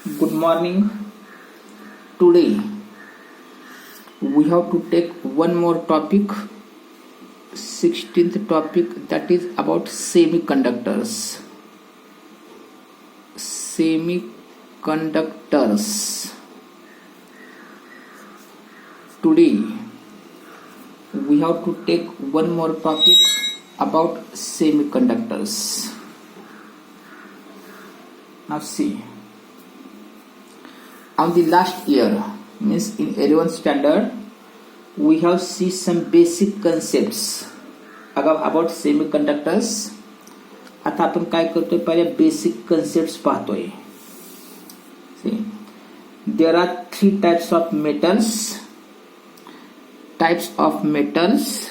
Good morning. Today we have to take one more topic, 16th topic, that is about semiconductors. Semiconductors. Today we have to take one more topic about semiconductors. Now see. On the last year, means in 11th standard, we have seen some basic concepts about semiconductors. आता आपण काय करतोय, पहिले basic concepts पाहतोय. There are three types of metals. Types of metals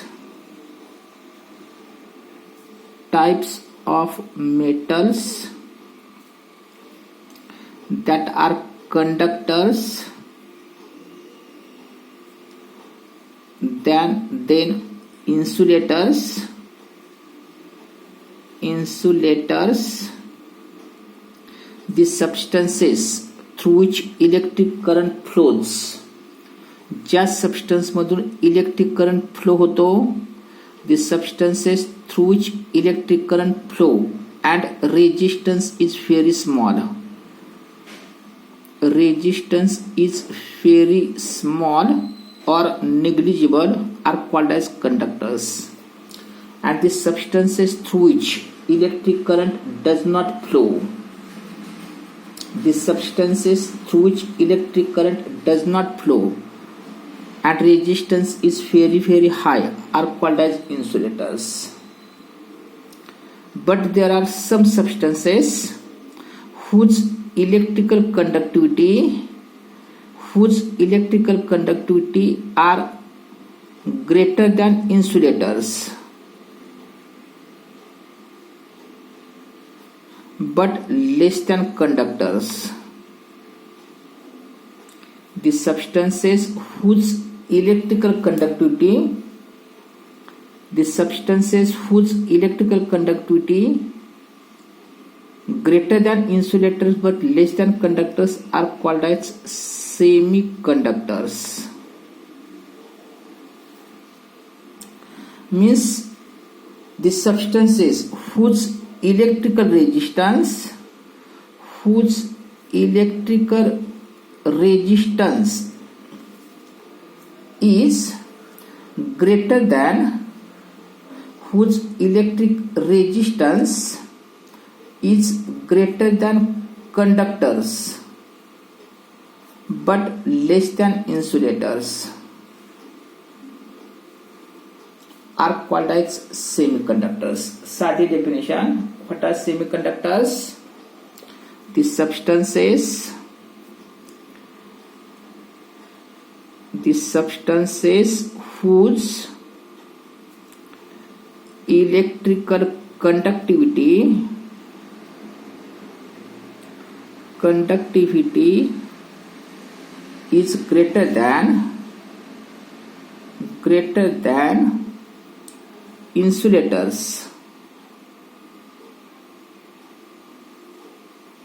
that are conductors, then insulators, the substances through which electric current flows. ज्या substance मधून electric current flow होतो, the substances through which electric current flow and resistance is very small. Resistance is very small or negligible are called as conductors. And the substances through which electric current does not flow, the substances through which electric current does not flow and resistance is very very high are called as insulators. But there are some substances whose electrical conductivity are greater than insulators, but less than conductors. The substances whose electrical conductivity greater than insulators but less than conductors are called as semiconductors. Means the substances whose electrical resistance is greater than conductors but less than insulators are called as semiconductors. साधी definition. What are semiconductors? The substances whose electrical conductivity is greater than insulators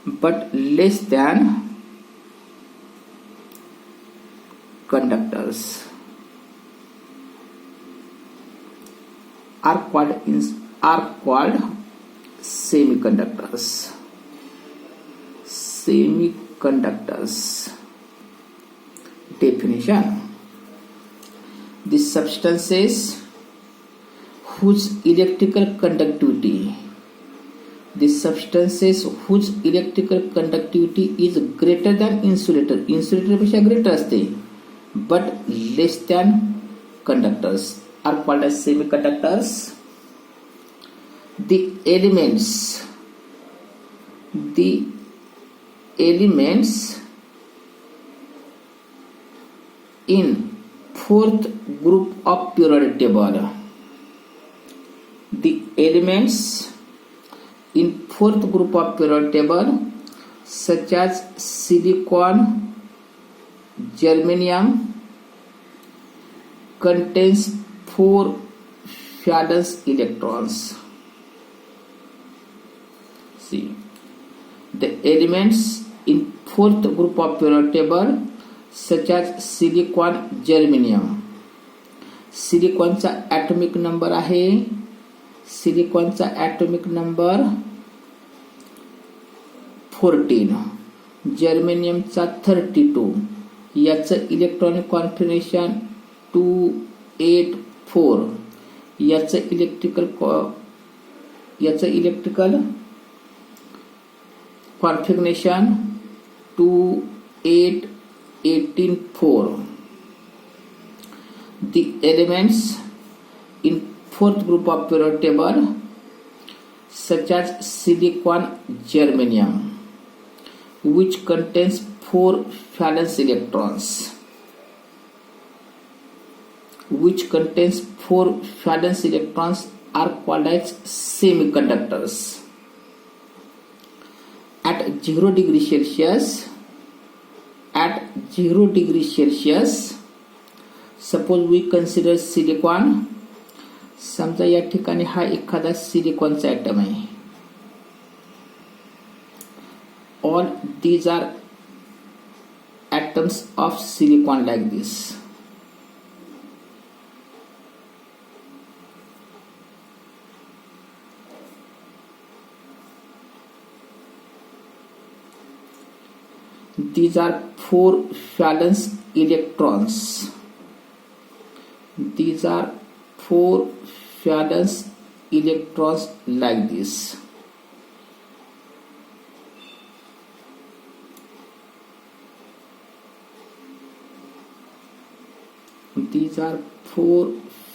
but less than conductors are called semiconductors. Definition. The substances whose electrical conductivity is greater than insulator पेक्षा greater असते but less than conductors are called as semiconductors. The elements in fourth group of periodic table. The elements in fourth group of periodic table such as silicon, germanium contains 4 valence electrons. See, the elements in fourth group of periodic table such as silicon, germanium. सिलिकॉनचा atomic number आहे, सिलिकॉनचा atomic number 14, जर्मेनियमचा 32, याचं electronic configuration 284, याचं electrical configuration 28184. The elements in fourth group of periodic table such as silicon, germanium, which contains 4 valence electrons, are called as semiconductors. At 0 degree Celsius, suppose we consider silicon. समजा या ठिकाणी हा एखादा सिलिकॉनचा atom आहे. All these are atoms of silicon like this. These are 4 valence electrons. These are 4 valence electrons like this. These are 4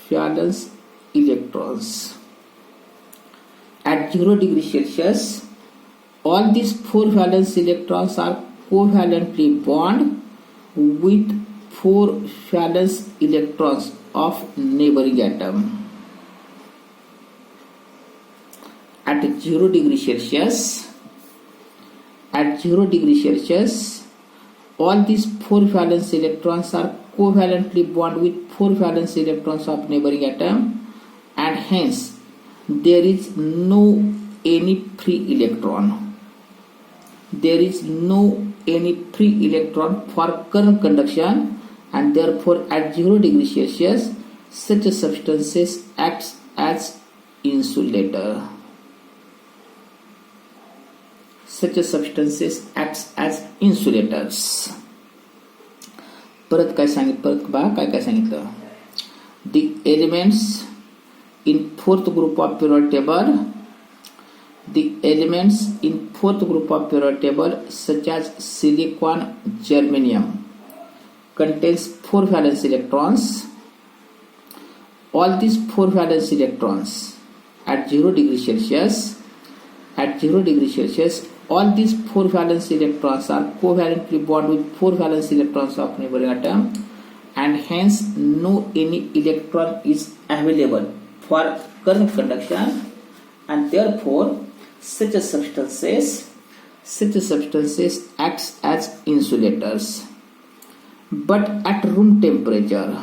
valence electrons. At 0 degree Celsius, all these 4 valence electrons are covalently bond with 4 valence electrons of neighboring atom. At 0 degree Celsius, all these 4 valence electrons are covalently bond with 4 valence electrons of neighboring atom, and hence there is no any free electron. There is no any free electron for current conduction, and therefore at 0 degree Celsius such a substances acts as insulator. परत काय सांगितलं, the elements in fourth group of periodic table such as silicon, germanium contains 4 valence electrons. All these 4 valence electrons at 0 degree Celsius, all these 4 valence electrons are covalently bond with 4 valence electrons of neighboring atom, and hence no any electron is available for current conduction, and therefore such a substances acts as insulators. But at room temperature,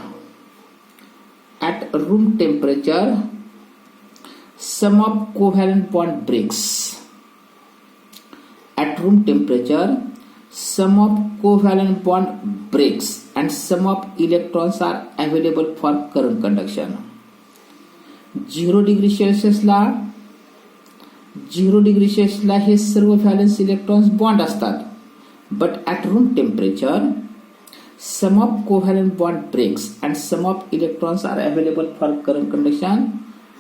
some of covalent bond breaks. At room temperature, some of covalent bond breaks and some of electrons are available for current conduction. 0 degree Celsius La hey serve valence electrons bond असतात. But at room temperature some of covalent bond breaks and some of electrons are available for current conduction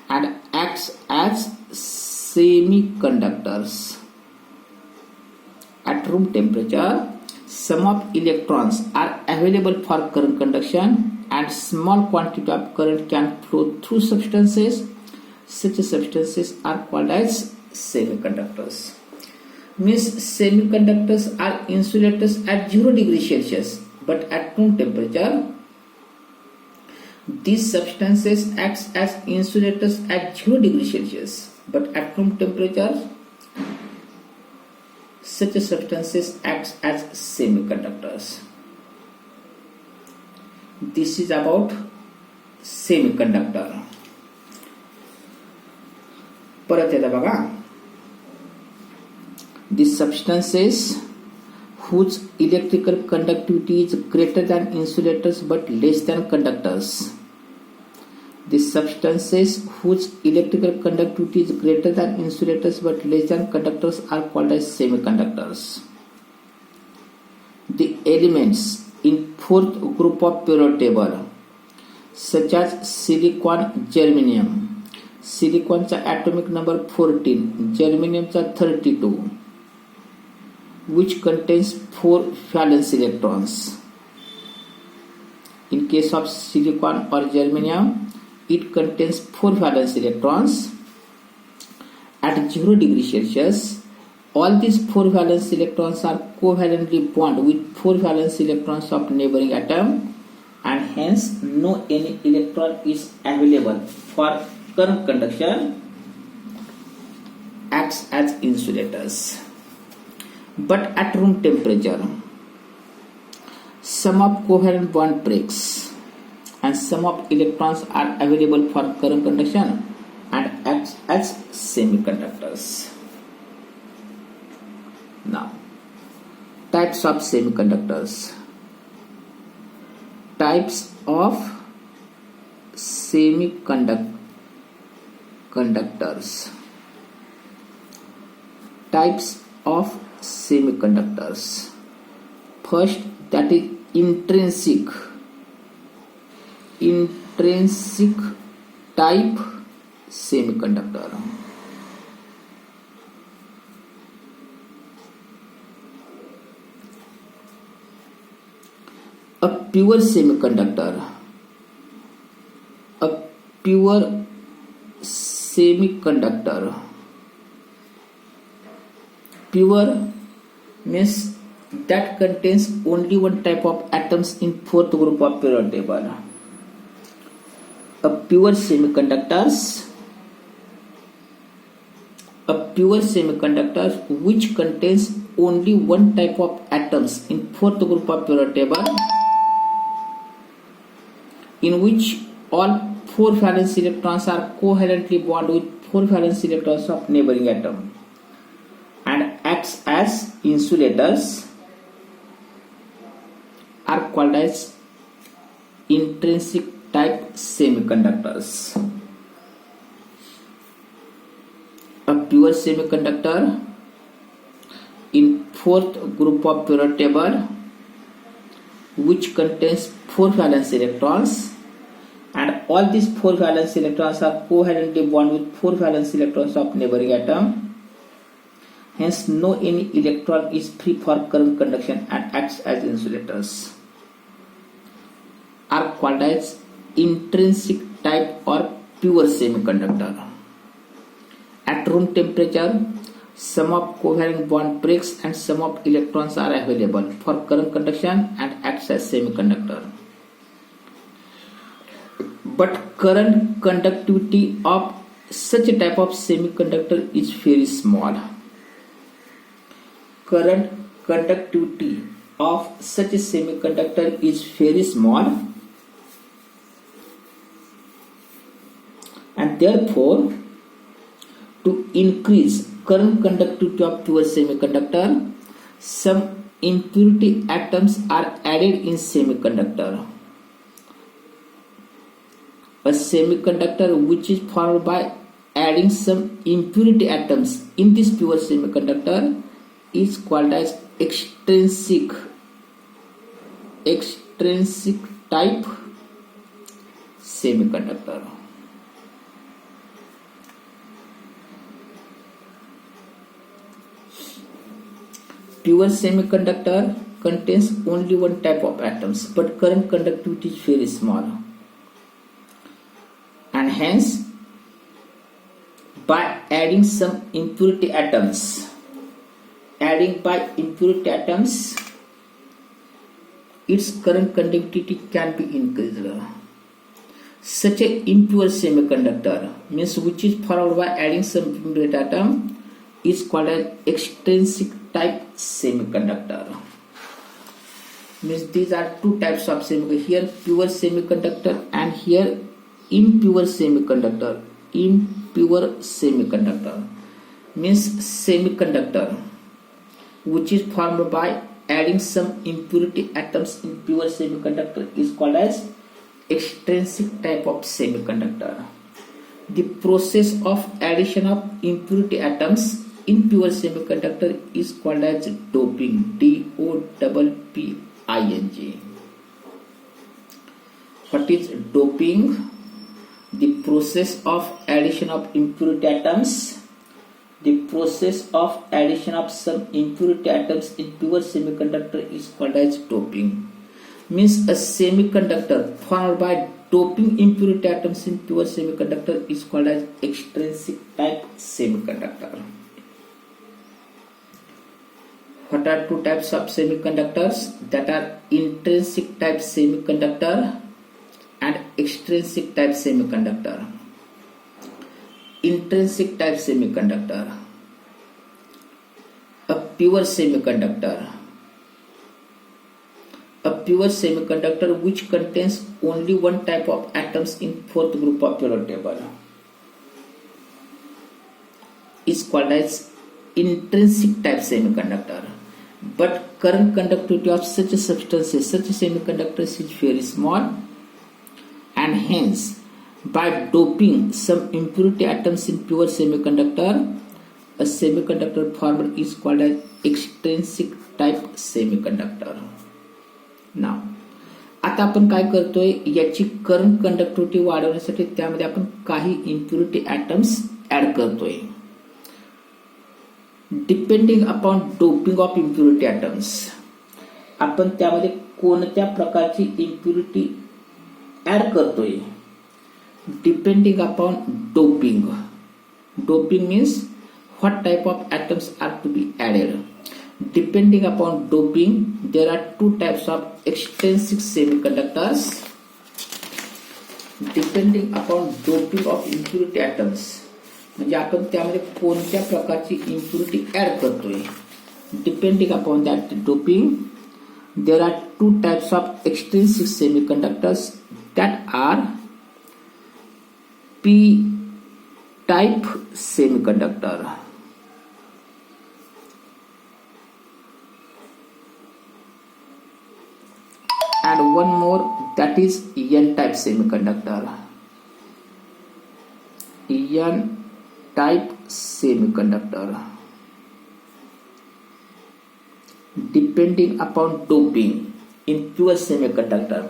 and acts as semiconductors. At room temperature, some of electrons are available for current conduction and small quantity of current can flow through substances. Such substances are called as semiconductors. Means semiconductors are insulators at 0 degree Celsius. But at room temperature, these substances acts as insulators at 0 degree Celsius. But at room temperature, such substances acts as semiconductors. This is about semiconductor. परत एकदा बघा, these substances whose electrical conductivity is greater than insulators but less than conductors. The substances whose electrical conductivity is greater than insulators but less than conductors are called as semiconductors. The elements in fourth group of periodic table such as silicon, germanium. Siliconचा atomic number 14, germaniumचा 32, which contains 4 valence electrons. In case of silicon or germanium, it contains 4 valence electrons. At 0 degrees Celsius, all these 4 valence electrons are covalently bonded with 4 valence electrons of neighboring atom, and hence no any electron is available for current conduction, acts as insulators. But at room temperature, some of covalent bond breaks and some of electrons are available for current conduction and acts as semiconductors. Now, types of semiconductors. Types of semiconductors. Types of semiconductors. First, that is intrinsic type semiconductor. A pure semiconductor. A pure semiconductor. Pure means that contains only one type of atoms in fourth group of periodic table. A pure semiconductors which contains only one type of atoms in fourth group of periodic table, in which all 4 valence electrons are covalently bonded with 4 valence electrons of neighboring atom and acts as insulators, are called as intrinsic type semiconductors. A pure semiconductor in fourth group of periodic table which contains 4 valence electrons, and all these 4 valence electrons are covalently bonded with 4 valence electrons of neighboring atom. Hence, no any electron is free for current conduction and acts as insulators, are called as intrinsic type or pure semiconductor. At room temperature, some of covalent bond breaks and some of electrons are available for current conduction and acts as semiconductor. But current conductivity of such a type of semiconductor is very small. Current conductivity of such a semiconductor is very small, and therefore to increase current conductivity of pure semiconductor, some impurity atoms are added in semiconductor. A semiconductor which is formed by adding some impurity atoms in this pure semiconductor is called as extrinsic type semiconductor. Pure semiconductor contains only one type of atoms, but current conductivity is very small, and hence by adding some impurity atoms, its current conductivity can be increased. Such a impure semiconductor means which is formed by adding some impurity atom is called an extrinsic type semiconductor. Means these are two types of semiconductor. Here pure semiconductor and here impure semiconductor. Impure semiconductor means semiconductor which is formed by adding some impurity atoms in pure semiconductor is called as extrinsic type of semiconductor. The process of addition of impurity atoms in pure semiconductor is called as doping. D-O-P-P-I-N-G. What is doping? The process of addition of impurity atoms. The process of addition of some impurity atoms in pure semiconductor is called as doping. Means a semiconductor formed by doping impurity atoms in pure semiconductor is called as extrinsic type semiconductor. What are two types of semiconductors? That are intrinsic type semiconductor and extrinsic type semiconductor. Intrinsic type semiconductor, a pure semiconductor. A pure semiconductor which contains only one type of atoms in fourth group of periodic table is called as intrinsic type semiconductor. But current conductivity of such a substances, such a semiconductors is very small, and hence by doping some impurity atoms in pure semiconductor, a semiconductor formed is called as extrinsic type semiconductor. Now, आता आपण काय करतोय, याची current conductivity वाढवण्यासाठी त्यामध्ये आपण काही impurity atoms add करतोय. Depending upon doping of impurity atoms, आपण त्यामध्ये कोणत्या प्रकारची इम्प्युरिटी ऍड करतोय. Depending upon doping. Doping means what type of atoms are to be added. Depending upon doping, there are two types of extrinsic semiconductors. Depending upon doping of impurity atoms, म्हणजे आपण त्यामध्ये कोणत्या प्रकारची impurity add करतोय. Depending upon that doping, there are two types of extrinsic semiconductors that are P-type semiconductor and one more, that is N-type semiconductor. N-type semiconductor. Depending upon doping in pure semiconductor,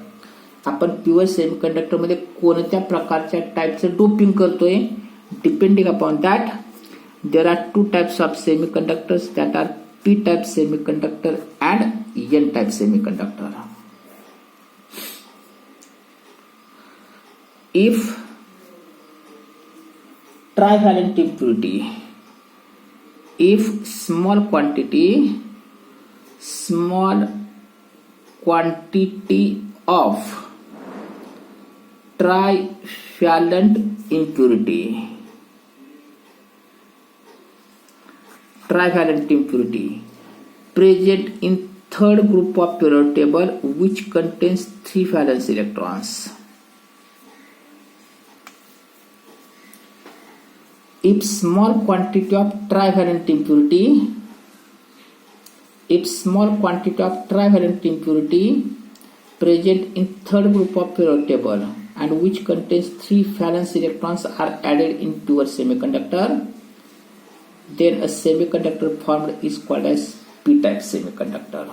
आपण pure semiconductor मध्ये कोणत्या प्रकारच्या टाइपचं doping करतोय. Depending upon that there are two types of semiconductors that are P type semiconductor and N type semiconductor. If trivalent impurity, if small quantity of trivalent impurity present in third group of periodic table which contains 3 valence electrons. If small quantity of trivalent impurity present in third group of periodic table and which contains 3 valence electrons are added in pure semiconductor, then a semiconductor formed is called as p-type semiconductor.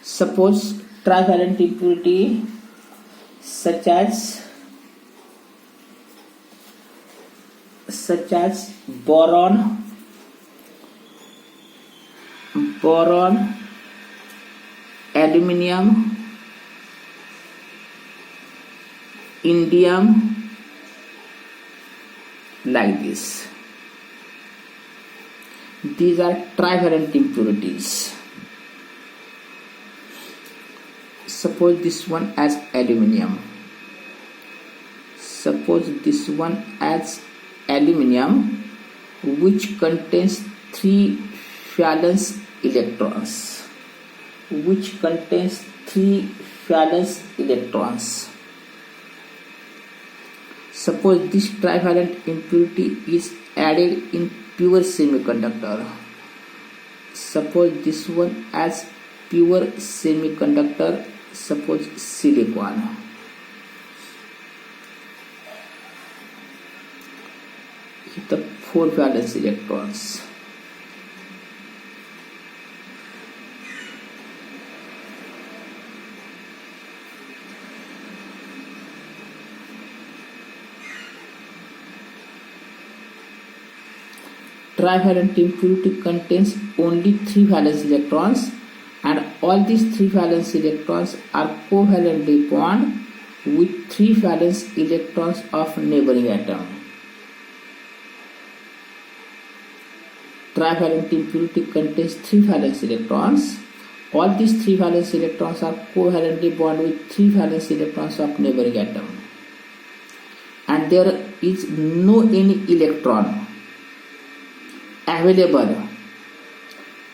Suppose trivalent impurity such as boron, aluminium, indium, like this. These are trivalent impurities. Suppose this one as aluminium. Which contains 3 valence electrons. Suppose this trivalent impurity is added in pure semiconductor. suppose this one as pure semiconductor, suppose silicon. The 4 valence electrons. Trivalent impurity contains only 3 valence electrons, and all these 3 valence electrons are covalently bonded with 3 valence electrons of neighboring atom. Trivalent impurity contains 3 valence electrons. All these 3 valence electrons are covalently bonded with 3 valence electrons of neighboring atom, and there is no any electron available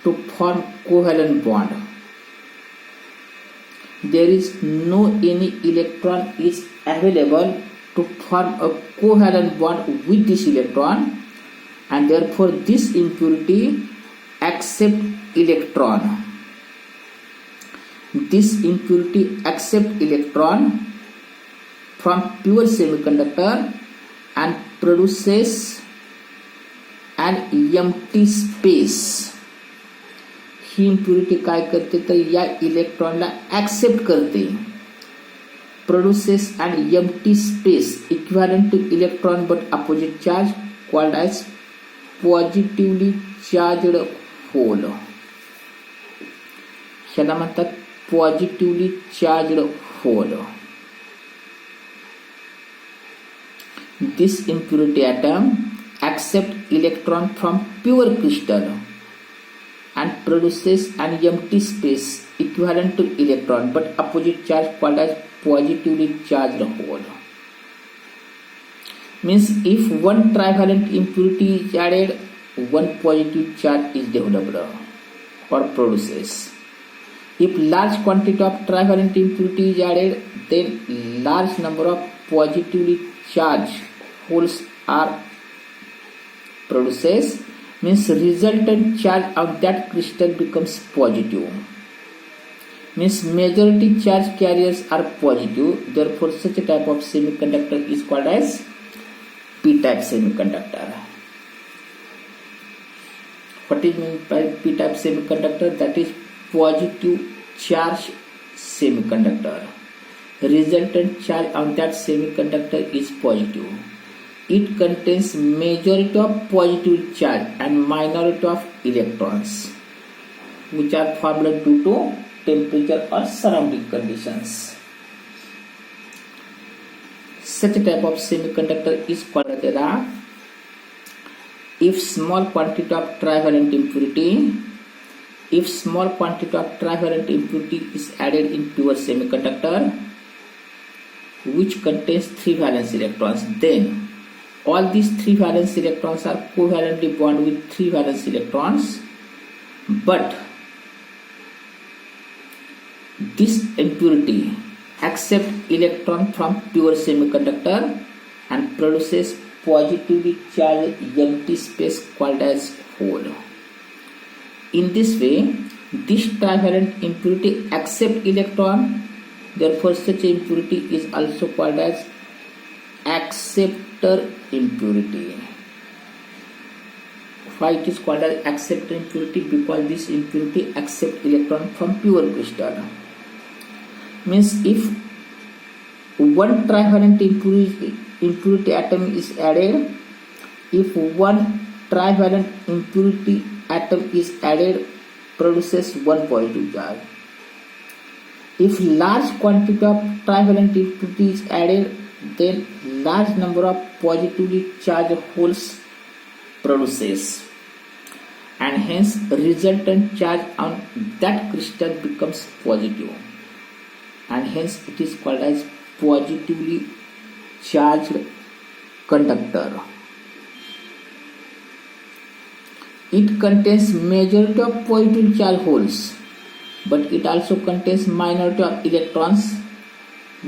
to form covalent bond. There is no any electron is available to form a covalent bond with this electron, and therefore this impurity accept electron. This impurity accept electron from pure semiconductor and produces an empty space. He impurity काय करते तर या इलेक्ट्रॉनला accept करते, produces an empty space equivalent to electron but opposite charge called as positively charged hole. ह्याला म्हणतात positively charged hole. This impurity atom accept electron from pure crystal and produces an empty space equivalent to electron but opposite charge called as positively charged hole. Means if one trivalent impurity is added, one positive charge is developed or produces. If large quantity of trivalent impurity is added, then large number of positively charged holes are produces. Means resultant charge of that crystal becomes positive. Means majority charge carriers are positive. Therefore, such a type of semiconductor is called as p-type semiconductor. What is meant by p-type semiconductor? That is positive charge semiconductor. Resultant charge on that semiconductor is positive. It contains majority of positive charge and minority of electrons, which are formed due to temperature or surrounding conditions. Such a type of semiconductor is called as if small quantity of trivalent impurity is added in pure semiconductor which contains 3 valence electrons, then all these 3 valence electrons are covalently bonded with 3 valence electrons, but this impurity accepts electron from pure semiconductor and produces positively charged empty space called as hole. In this way, this trivalent impurity accepts electron. Therefore, such impurity is also called as acceptor impurity. Why it is called as acceptor impurity? Because this impurity accepts electron from pure crystal. Means if one trivalent impurity atom is added, if one trivalent impurity atom is added, produces one positive charge. If large quantity of trivalent impurity is added, then large number of positively charged holes produces, and hence resultant charge on that crystal becomes positive, and hence it is called as positively charged conductor. It contains majority of positive charge holes, but it also contains minority of electrons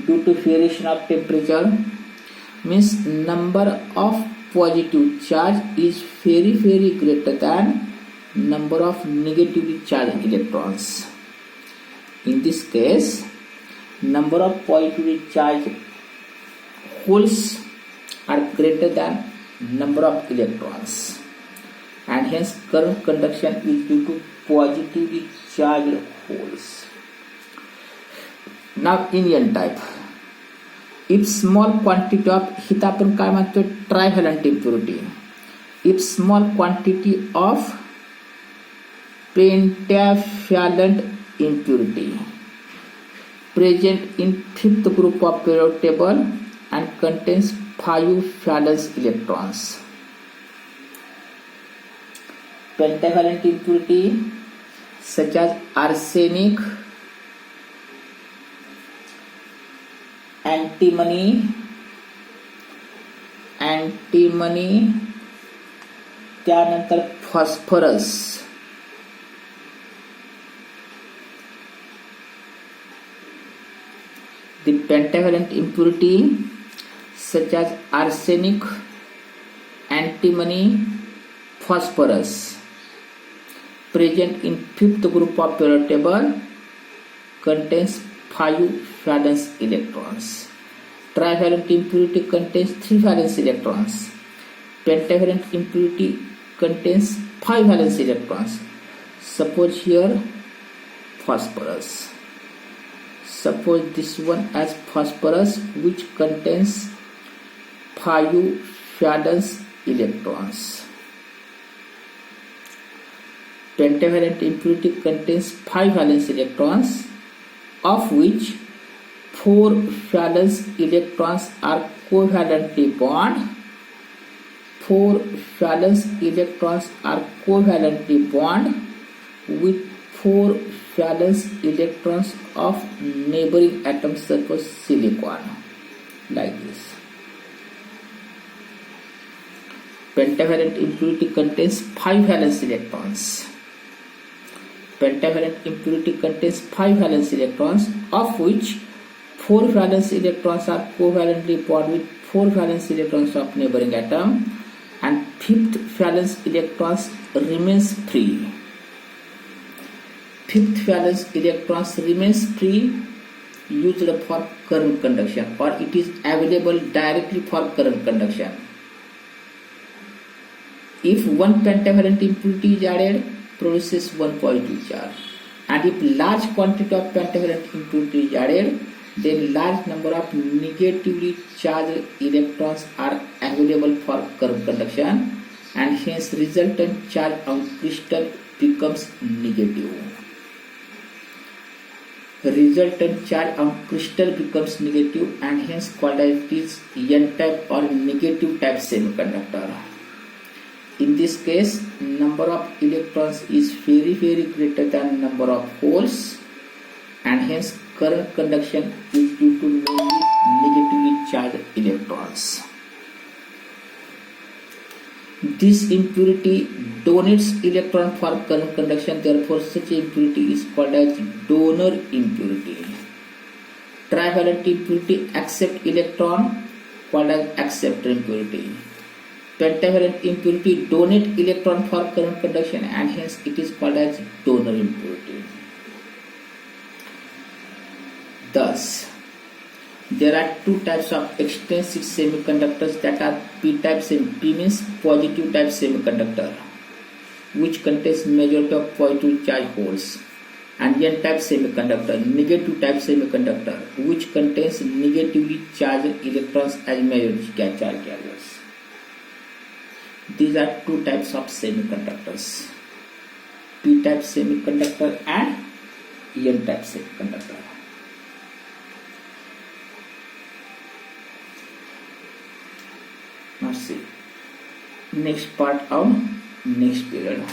due to variation of temperature. Means number of positive charge is very greater than number of negatively charged electrons. In this case, number of positively charged holes are greater than number of electrons, and hence current conduction is due to positively charged holes. Now in n-type, if small quantity of हित आपण काय म्हणतो ट्रायव्हॅलंट impurity, if small quantity of pentavalent impurity present in fifth group of periodic table and contains 5 valence electrons. Pentavalent impurity such as arsenic, antimony, त्यानंतर phosphorus, the pentavalent impurity such as arsenic, antimony, phosphorus present in fifth group of periodic table contains 5 valence electrons. Trivalent impurity contains 3 valence electrons. Pentavalent impurity contains 5 valence electrons. Suppose here phosphorus. Suppose this one as phosphorus, which contains 5 valence electrons. Pentavalent impurity contains 5 valence electrons, of which 4 valence electrons are covalently bond. 4 valence electrons are covalently bond with 4 valence electrons of neighboring atoms, suppose silicon, like this. Pentavalent impurity contains 5 valence electrons. Pentavalent impurity contains 5 valence electrons, of which 4 valence electrons are covalently bond with 4 valence electrons of neighboring atom, and 5th valence electrons remains free. 5th valence electrons remains free, used for current conduction, or it is available directly for current conduction. If one pentavalent impurity is added, produces one positive charge, and if large quantity of pentavalent impurity is added, then large number of negatively charged electrons are available for current conduction, and hence resultant charge on crystal becomes negative. Resultant charge on crystal becomes negative, and hence called as it is n-type or negative type semiconductor. In this case, number of electrons is very greater than number of holes, and hence current conduction is due to mainly negatively charged electrons. This impurity donates electron for current conduction, therefore such impurity is called as donor impurity. Trivalent impurity accept electron, called as acceptor impurity. Pentavalent impurity donate electron for current conduction, and hence it is called as donor impurity. Thus, there are two types of extrinsic semiconductors, that are p-type P means positive type semiconductor, which contains majority of positive charge holes, and n-type semiconductor, negative type semiconductor, which contains negatively charged electrons as majority charge carriers. These are two types of semiconductors, p-type semiconductor and n-type semiconductor. Now see next part of next period.